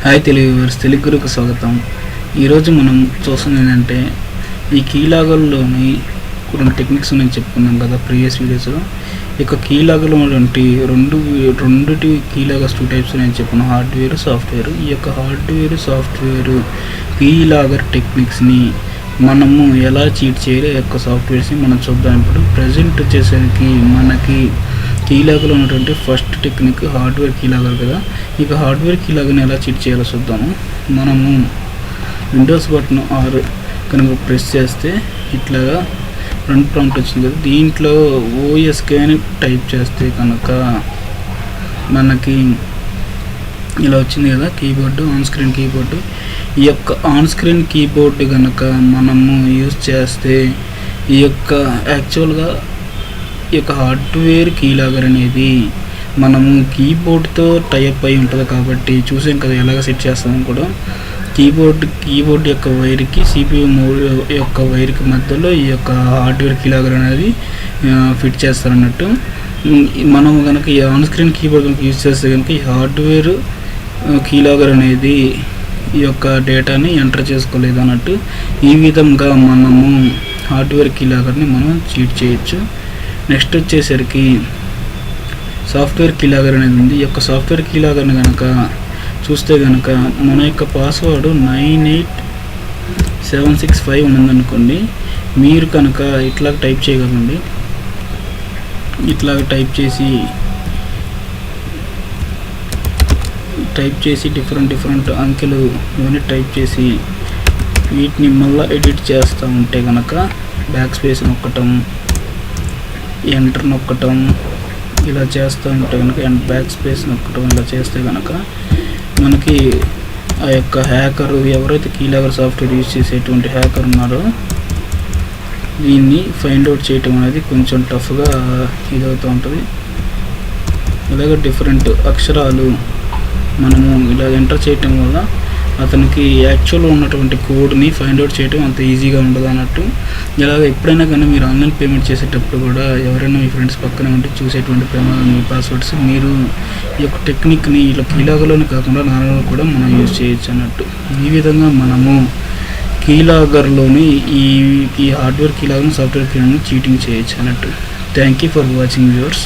Hi Telugu viewers, Telugu గురుకు స్వాగతం. ఈరోజు మనం చూస్తుంది ఏంటంటే ఈ కీలాగర్లోని కొన్ని టెక్నిక్స్ నేను చెప్పుకున్నాం కదా ప్రీవియస్ వీడియోస్లో. ఇక కీలాగర్లో ఉన్నటువంటి రెండుటి కీలాగర్స్ 2 టైప్స్ నేను చెప్పాను, హార్డ్వేర్, సాఫ్ట్వేర్. ఈ యొక్క హార్డ్వేర్, సాఫ్ట్వేర్ కీలాగర్ టెక్నిక్స్ని మనము ఎలా చీట్ చేయాలి, ఈ యొక్క సాఫ్ట్వేర్స్ని మనం చూద్దాం. ఇప్పుడు ప్రజెంట్ వచ్చేసరికి మనకి కీలాగర్లో ఉన్నటువంటి ఫస్ట్ టెక్నిక్ హార్డ్వేర్ కీలాగర్ కదా. ఇక హార్డ్వేర్ కీలాగర్ని ఎలా చీట్ చేయాలో చూద్దాము. మనము విండోస్ బటన్ ఆర్ కనుక ప్రెస్ చేస్తే ఇట్లాగా రన్ ప్రాంప్ట్ వచ్చింది కదా. దీంట్లో ఓఎస్కే అని టైప్ చేస్తే కనుక మనకి ఇలా వచ్చింది కదా కీబోర్డు, ఆన్ స్క్రీన్ కీబోర్డు. ఈ యొక్క ఆన్ స్క్రీన్ కీబోర్డ్ కనుక మనము యూజ్ చేస్తే ఈ యొక్క యాక్చువల్గా ఈ యొక్క హార్డ్వేర్ కీలాగర్ అనేది మనము కీబోర్డ్తో టైప్ అయి ఉంటుంది కాబట్టి చూసాం కదా ఎలాగ సెట్ చేస్తామని కూడా. కీబోర్డ్ యొక్క వైర్కి CPU మోడ్ యొక్క వైర్కి మధ్యలో ఈ యొక్క హార్డ్వేర్ కీలాగర్ అనేది ఫిట్ చేస్తారన్నట్టు. మనం కనుక ఈ ఆన్ స్క్రీన్ కీబోర్డ్ కనుక యూజ్ చేస్తే కనుక ఈ హార్డ్వేర్ కీలాగర్ అనేది ఈ యొక్క డేటాని ఎంటర్ చేసుకోలేదు అన్నట్టు. ఈ విధంగా మనము హార్డ్వేర్ కీలాగర్ని మనం చీట్ చేయొచ్చు. నెక్స్ట్ వచ్చేసరికి సాఫ్ట్వేర్ కీలాగర్ అనేది ఉంది. ఈ యొక్క సాఫ్ట్వేర్ కీలాగర్ని కనుక చూస్తే కనుక మన యొక్క పాస్వర్డ్ 98765 ఉన్నదనుకోండి. మీరు కనుక ఇట్లా టైప్ చేయగలండి. ఇట్లా టైప్ చేసి డిఫరెంట్ అంకెలు ఇవన్నీ టైప్ చేసి వీటిని మళ్ళీ ఎడిట్ చేస్తూ ఉంటే కనుక బ్యాక్ స్పేస్ నొక్కటం, ఎంటర్ నొక్కటం ఇలా చేస్తూ ఉంటే కనుక బ్యాక్ స్పేస్ నొక్కటం ఇలా చేస్తే కనుక మనకి ఆ యొక్క హ్యాకర్ ఎవరైతే కీలాగర్ సాఫ్ట్వేర్ యూజ్ చేసేటువంటి హ్యాకర్ ఉన్నారో దీన్ని ఫైండ్ అవుట్ చేయటం అనేది కొంచెం టఫ్గా ఇదవుతూ ఉంటుంది. ఇలాగ డిఫరెంట్ అక్షరాలు మనము ఇలా ఎంటర్ చేయటం వల్ల అతనికి యాక్చువల్గా ఉన్నటువంటి కోడ్ని ఫైండ్ అవుట్ చేయడం అంత ఈజీగా ఉండదు అన్నట్టు. ఇలాగ ఎప్పుడైనా కానీ మీరు ఆన్లైన్ పేమెంట్ చేసేటప్పుడు కూడా ఎవరైనా మీ ఫ్రెండ్స్ పక్కనే ఉంటే చూసేటువంటి ప్రమాదం మీ పాస్వర్డ్స్ మీరు ఈ యొక్క టెక్నిక్ని ఇలా కీలాగర్లోనే కాకుండా నార్మల్గా కూడా మనం యూజ్ చేయొచ్చు అన్నట్టు. ఈ విధంగా మనము కీలాగర్లోని ఈ హార్డ్వేర్ కీలాగర్ని సాఫ్ట్వేర్ కీలాగర్ని చీటింగ్ చేయొచ్చు అన్నట్టు. Thank you for watching viewers.